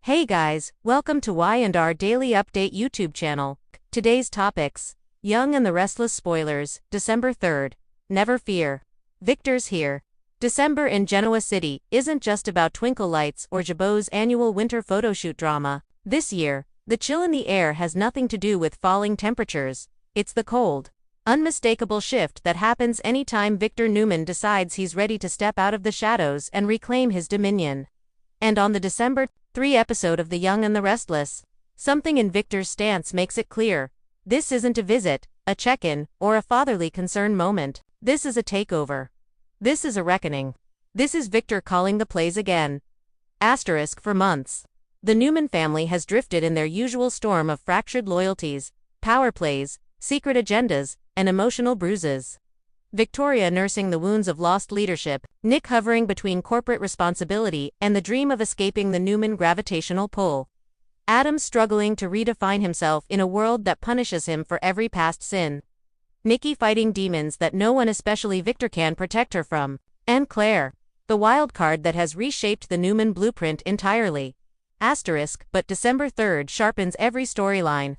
Hey guys, welcome to Y&R Daily Update YouTube channel. Today's topics: Young and the Restless spoilers, December 3rd. Never fear. Victor's here. December in Genoa City isn't just about twinkle lights or Jabot's annual winter photoshoot drama. This year, the chill in the air has nothing to do with falling temperatures. It's the cold, unmistakable shift that happens anytime Victor Newman decides he's ready to step out of the shadows and reclaim his dominion. And on the December 3 episode of The Young and the Restless, something in Victor's stance makes it clear. This isn't a visit, a check-in, or a fatherly concern moment. This is a takeover. This is a reckoning. This is Victor calling the plays again. For months, the Newman family has drifted in their usual storm of fractured loyalties, power plays, secret agendas, and emotional bruises. Victoria nursing the wounds of lost leadership, Nick hovering between corporate responsibility and the dream of escaping the Newman gravitational pull. Adam struggling to redefine himself in a world that punishes him for every past sin. Nikki fighting demons that no one, especially Victor, can protect her from. And Claire, the wild card that has reshaped the Newman blueprint entirely. But December 3rd sharpens every storyline.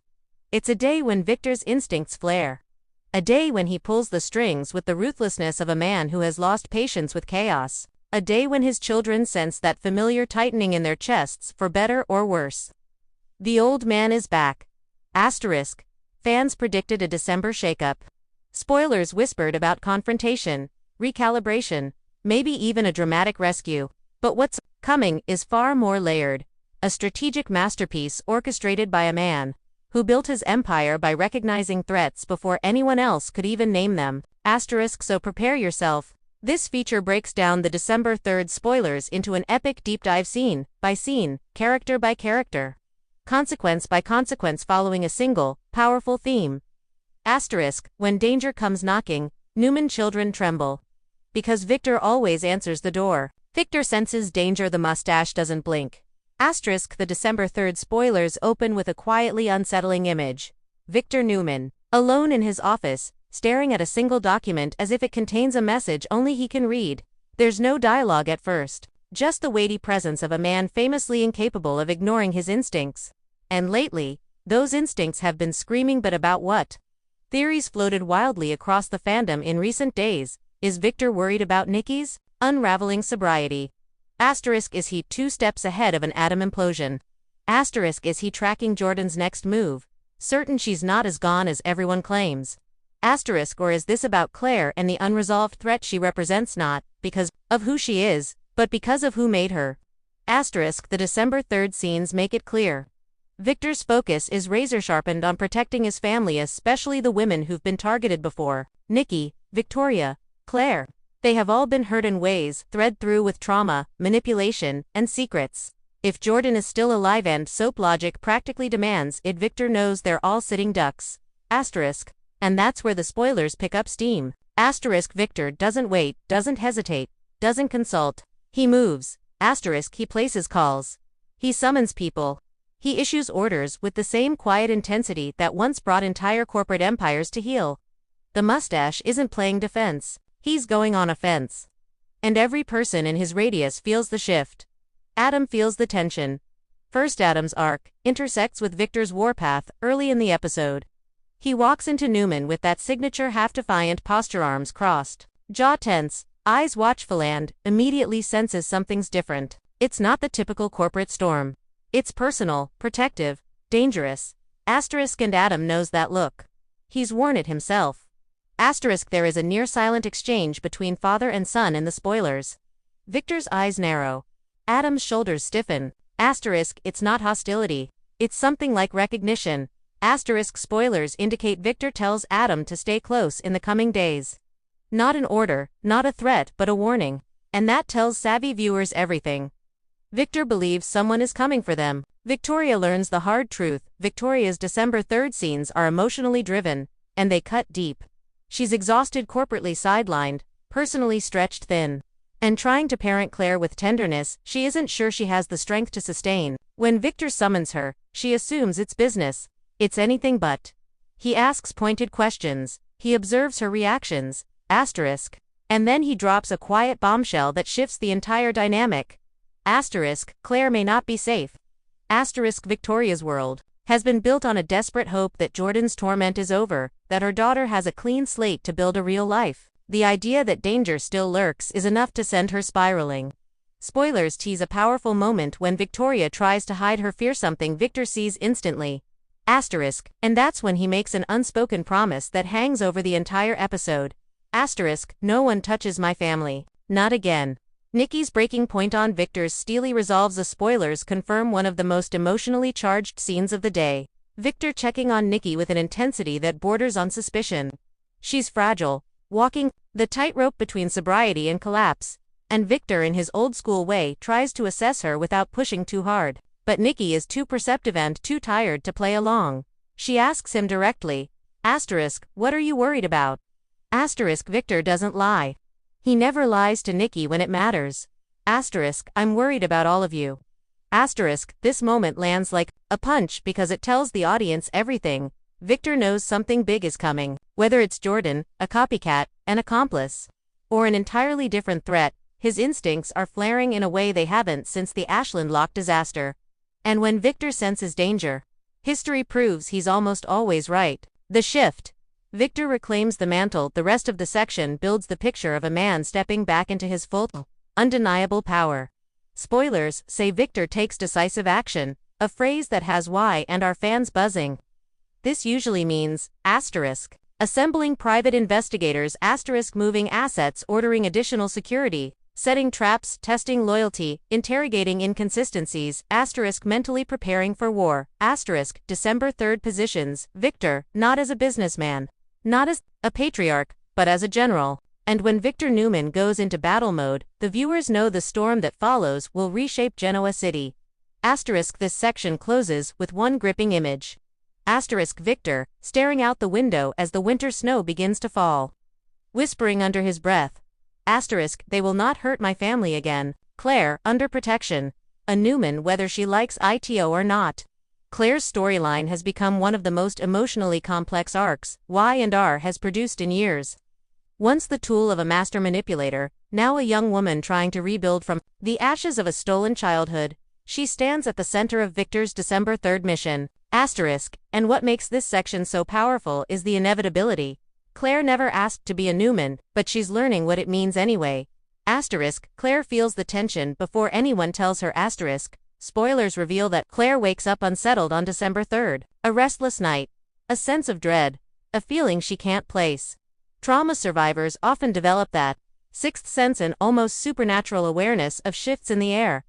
It's a day when Victor's instincts flare. A day when he pulls the strings with the ruthlessness of a man who has lost patience with chaos. A day when his children sense that familiar tightening in their chests, for better or worse. The old man is back. Fans predicted a December shakeup. Spoilers whispered about confrontation, recalibration, maybe even a dramatic rescue. But what's coming is far more layered. A strategic masterpiece orchestrated by a man who built his empire by recognizing threats before anyone else could even name them. So prepare yourself. This feature breaks down the December 3rd spoilers into an epic deep dive scene by scene, character by character, consequence by consequence, following a single, powerful theme. When danger comes knocking, Newman children tremble. Because Victor always answers the door. Victor senses danger, the mustache doesn't blink. The December 3rd spoilers open with a quietly unsettling image. Victor Newman, alone in his office, staring at a single document as if it contains a message only he can read. There's no dialogue at first, just the weighty presence of a man famously incapable of ignoring his instincts. And lately, those instincts have been screaming, but about what? Theories floated wildly across the fandom in recent days. Is Victor worried about Nikki's unraveling sobriety? Is he 2 steps ahead of an Adam implosion? Is he tracking Jordan's next move, certain she's not as gone as everyone claims? Or is this about Claire and the unresolved threat she represents, not because of who she is, but because of who made her? The December 3rd scenes make it clear. Victor's focus is razor-sharpened on protecting his family, especially the women who've been targeted before. Nikki, Victoria, Claire. They have all been hurt in ways thread through with trauma, manipulation, and secrets. If Jordan is still alive and soap logic practically demands it, Victor knows they're all sitting ducks. And that's where the spoilers pick up steam. Victor doesn't wait, doesn't hesitate, doesn't consult. He moves. He places calls. He summons people. He issues orders with the same quiet intensity that once brought entire corporate empires to heel. The mustache isn't playing defense. He's going on offense. And every person in his radius feels the shift. Adam feels the tension. First, Adam's arc intersects with Victor's warpath early in the episode. He walks into Newman with that signature half-defiant posture, arms crossed, jaw tense, eyes watchful, and immediately senses something's different. It's not the typical corporate storm. It's personal, protective, dangerous. And Adam knows that look. He's worn it himself. There is a near-silent exchange between father and son in the spoilers. Victor's eyes narrow. Adam's shoulders stiffen. It's not hostility. It's something like recognition. Spoilers indicate Victor tells Adam to stay close in the coming days. Not an order, not a threat, but a warning. And that tells savvy viewers everything. Victor believes someone is coming for them. Victoria learns the hard truth. Victoria's December 3rd scenes are emotionally driven, and they cut deep. She's exhausted, corporately sidelined, personally stretched thin. And trying to parent Claire with tenderness, she isn't sure she has the strength to sustain. When Victor summons her, she assumes it's business. It's anything but. He asks pointed questions. He observes her reactions. And then he drops a quiet bombshell that shifts the entire dynamic. Claire may not be safe. Victoria's world has been built on a desperate hope that Jordan's torment is over, that her daughter has a clean slate to build a real life. The idea that danger still lurks is enough to send her spiraling. Spoilers tease a powerful moment when Victoria tries to hide her fear, something Victor sees instantly. And that's when he makes an unspoken promise that hangs over the entire episode. No one touches my family. Not again. Nikki's breaking point on Victor's steely resolves. The spoilers confirm one of the most emotionally charged scenes of the day. Victor checking on Nikki with an intensity that borders on suspicion. She's fragile, walking the tightrope between sobriety and collapse, and Victor, in his old-school way, tries to assess her without pushing too hard. But Nikki is too perceptive and too tired to play along. She asks him directly, what are you worried about? Victor doesn't lie. He never lies to Nikki when it matters. I'm worried about all of you. This moment lands like a punch because it tells the audience everything. Victor knows something big is coming. Whether it's Jordan, a copycat, an accomplice, or an entirely different threat, his instincts are flaring in a way they haven't since the Ashland Lock disaster. And when Victor senses danger, history proves he's almost always right. The shift. Victor reclaims the mantle. The rest of the section builds the picture of a man stepping back into his full, undeniable power. Spoilers say Victor takes decisive action, a phrase that has Y&R fans buzzing. This usually means, assembling private investigators, moving assets, ordering additional security, setting traps, testing loyalty, interrogating inconsistencies, mentally preparing for war, December 3rd positions, Victor, not as a businessman, not as a patriarch, but as a general. And when Victor Newman goes into battle mode, the viewers know the storm that follows will reshape Genoa City. This section closes with one gripping image. Victor, staring out the window as the winter snow begins to fall. Whispering under his breath, they will not hurt my family again. Claire, under protection. A Newman whether she likes it or not. Claire's storyline has become one of the most emotionally complex arcs Y&R has produced in years. Once the tool of a master manipulator, now a young woman trying to rebuild from the ashes of a stolen childhood, she stands at the center of Victor's December 3rd mission. And what makes this section so powerful is the inevitability. Claire never asked to be a Newman, but she's learning what it means anyway. Claire feels the tension before anyone tells her. Spoilers reveal that Claire wakes up unsettled on December 3rd. A restless night. A sense of dread. A feeling she can't place. Trauma survivors often develop that sixth sense and almost supernatural awareness of shifts in the air.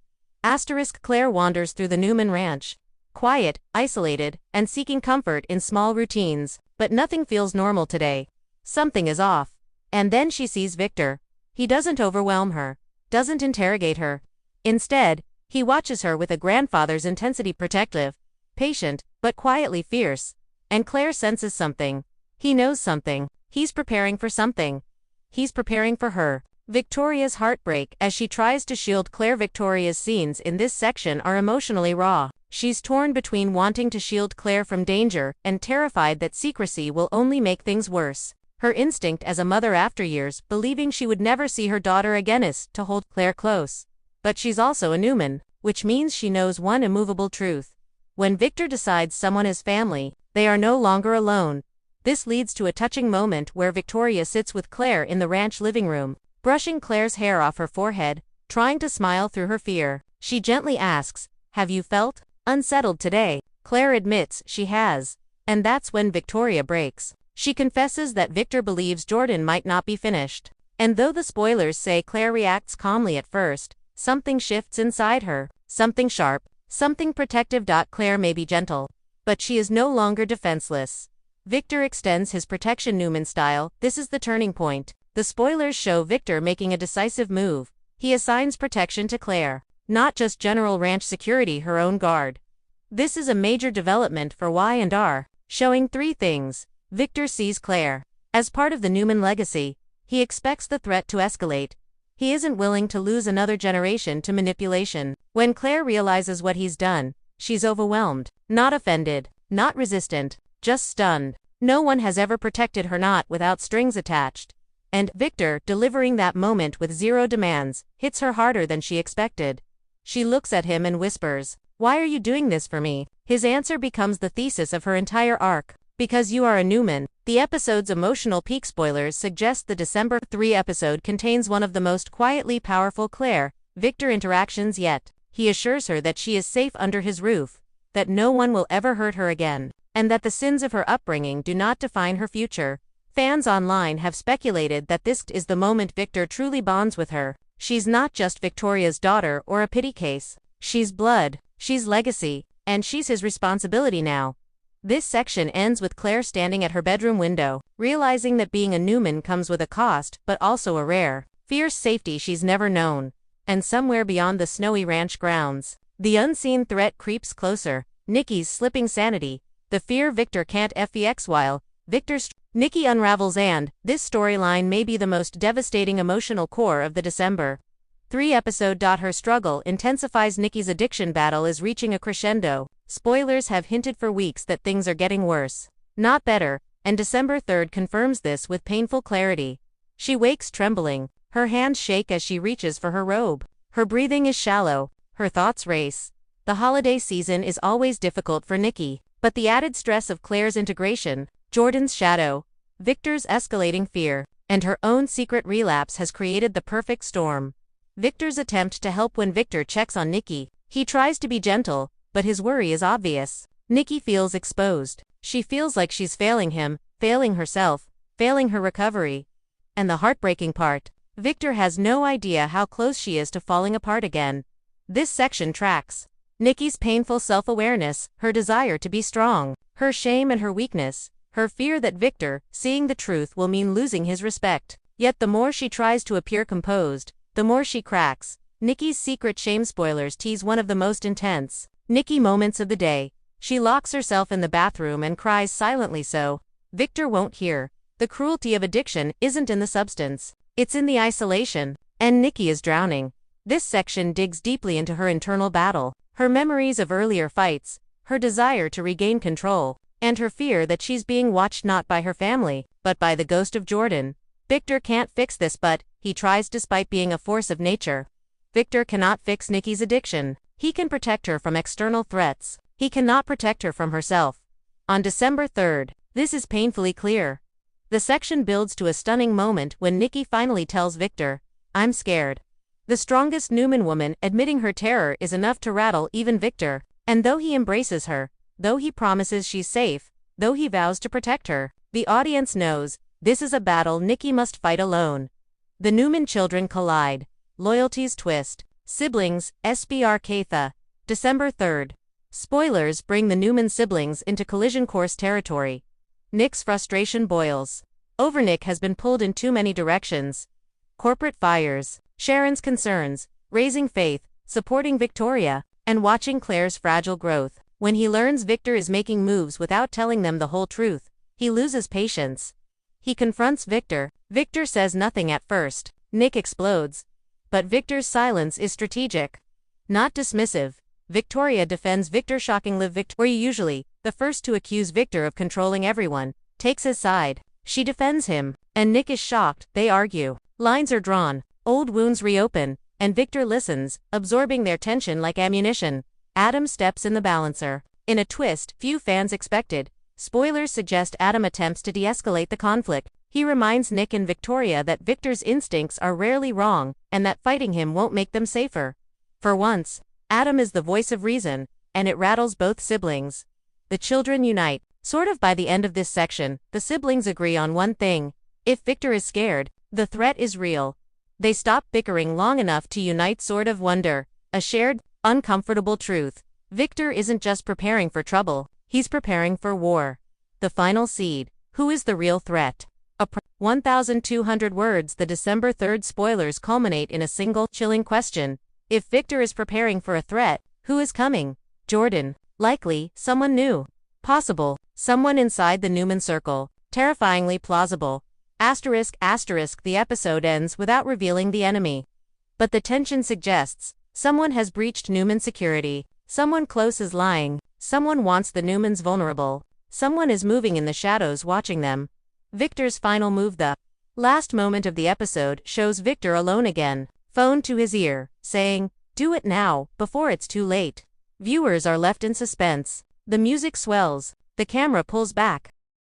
Claire wanders through the Newman ranch. Quiet, isolated, and seeking comfort in small routines. But nothing feels normal today. Something is off. And then she sees Victor. He doesn't overwhelm her. Doesn't interrogate her. Instead, he watches her with a grandfather's intensity, protective, patient, but quietly fierce. And Claire senses something. He knows something. He's preparing for something. He's preparing for her. Victoria's heartbreak as she tries to shield Claire. Victoria's scenes in this section are emotionally raw. She's torn between wanting to shield Claire from danger and terrified that secrecy will only make things worse. Her instinct as a mother after years believing she would never see her daughter again is to hold Claire close. But she's also a Newman, which means she knows one immovable truth. When Victor decides someone is family, they are no longer alone. This leads to a touching moment where Victoria sits with Claire in the ranch living room, brushing Claire's hair off her forehead, trying to smile through her fear. She gently asks, "Have you felt unsettled today?" Claire admits she has. And that's when Victoria breaks. She confesses that Victor believes Jordan might not be finished. And though the spoilers say Claire reacts calmly at first, something shifts inside her. Something sharp. Something protective. Claire may be gentle, but she is no longer defenseless. Victor extends his protection Newman style. This is the turning point. The spoilers show Victor making a decisive move. He assigns protection to Claire. Not just general ranch security, her own guard. This is a major development for Y&R, showing three things. Victor sees Claire as part of the Newman legacy. He expects the threat to escalate. He isn't willing to lose another generation to manipulation. When Claire realizes what he's done, she's overwhelmed. Not offended, not resistant, just stunned. No one has ever protected her, not without strings attached. And Victor, delivering that moment with zero demands, hits her harder than she expected. She looks at him and whispers, Why are you doing this for me? His answer becomes the thesis of her entire arc. Because you are a Newman. The episode's emotional peak spoilers suggest the December 3 episode contains one of the most quietly powerful Claire-Victor interactions yet. He assures her that she is safe under his roof, that no one will ever hurt her again, and that the sins of her upbringing do not define her future. Fans online have speculated that this is the moment Victor truly bonds with her. She's not just Victoria's daughter or a pity case. She's blood, she's legacy, and she's his responsibility now. This section ends with Claire standing at her bedroom window, realizing that being a Newman comes with a cost, but also a rare, fierce safety she's never known. And somewhere beyond the snowy ranch grounds, the unseen threat creeps closer. Nikki's slipping sanity, the fear Victor can't fx while Nikki unravels, and this storyline may be the most devastating emotional core of the December 3 episode. Her struggle intensifies. Nikki's addiction battle is reaching a crescendo. Spoilers have hinted for weeks that things are getting worse, not better, and December 3rd confirms this with painful clarity. She wakes trembling, her hands shake as she reaches for her robe. Her breathing is shallow, her thoughts race. The holiday season is always difficult for Nikki, but the added stress of Claire's integration, Jordan's shadow, Victor's escalating fear, and her own secret relapse has created the perfect storm. Victor's attempt to help. When Victor checks on Nikki, he tries to be gentle, but his worry is obvious. Nikki feels exposed. She feels like she's failing him, failing herself, failing her recovery. And the heartbreaking part, Victor has no idea how close she is to falling apart again. This section tracks Nikki's painful self-awareness, her desire to be strong, her shame and her weakness, her fear that Victor, seeing the truth, will mean losing his respect. Yet the more she tries to appear composed, the more she cracks. Nikki's secret shame spoilers tease one of the most intense Nikki moments of the day. She locks herself in the bathroom and cries silently so Victor won't hear. The cruelty of addiction isn't in the substance, it's in the isolation. And Nikki is drowning. This section digs deeply into her internal battle, her memories of earlier fights, her desire to regain control, and her fear that she's being watched not by her family, but by the ghost of Jordan. Victor can't fix this, but he tries despite being a force of nature. Victor cannot fix Nikki's addiction. He can protect her from external threats. He cannot protect her from herself. On December 3rd, this is painfully clear. The section builds to a stunning moment when Nikki finally tells Victor, "I'm scared." The strongest Newman woman admitting her terror is enough to rattle even Victor. And though he embraces her, though he promises she's safe, though he vows to protect her, the audience knows this is a battle Nikki must fight alone. The Newman children collide. Loyalties twist. Siblings, SBR Katha. December 3rd. Spoilers bring the Newman siblings into collision course territory. Nick's frustration boils over. Nick has been pulled in too many directions. Corporate fires, Sharon's concerns, raising Faith, supporting Victoria, and watching Claire's fragile growth. When he learns Victor is making moves without telling them the whole truth, he loses patience. He confronts Victor. Victor says nothing at first. Nick explodes. But Victor's silence is strategic, not dismissive. Victoria defends Victor. Shockingly, Victoria, usually the first to accuse Victor of controlling everyone, takes his side. She defends him, and Nick is shocked. They argue. Lines are drawn, old wounds reopen, and Victor listens, absorbing their tension like ammunition. Adam steps in the balancer. In a twist few fans expected, spoilers suggest Adam attempts to de-escalate the conflict. He reminds Nick and Victoria that Victor's instincts are rarely wrong, and that fighting him won't make them safer. For once, Adam is the voice of reason, and it rattles both siblings. The children unite. Sort of by the end of this section, the siblings agree on one thing. If Victor is scared, the threat is real. They stop bickering long enough to unite. Sort of wonder, a shared, uncomfortable truth. Victor isn't just preparing for trouble, he's preparing for war. The final seed. Who is the real threat? 1,200 words. The December 3rd spoilers culminate in a single, chilling question. If Victor is preparing for a threat, who is coming? Jordan. Likely, someone new. Possible, someone inside the Newman circle. Terrifyingly plausible. Asterisk. The episode ends without revealing the enemy. But the tension suggests someone has breached Newman security. Someone close is lying. Someone wants the Newmans vulnerable. Someone is moving in the shadows watching them. Victor's final move. The last moment of the episode shows Victor alone again, phone to his ear, saying, "Do it now, before it's too late." Viewers are left in suspense. The music swells. The camera pulls back.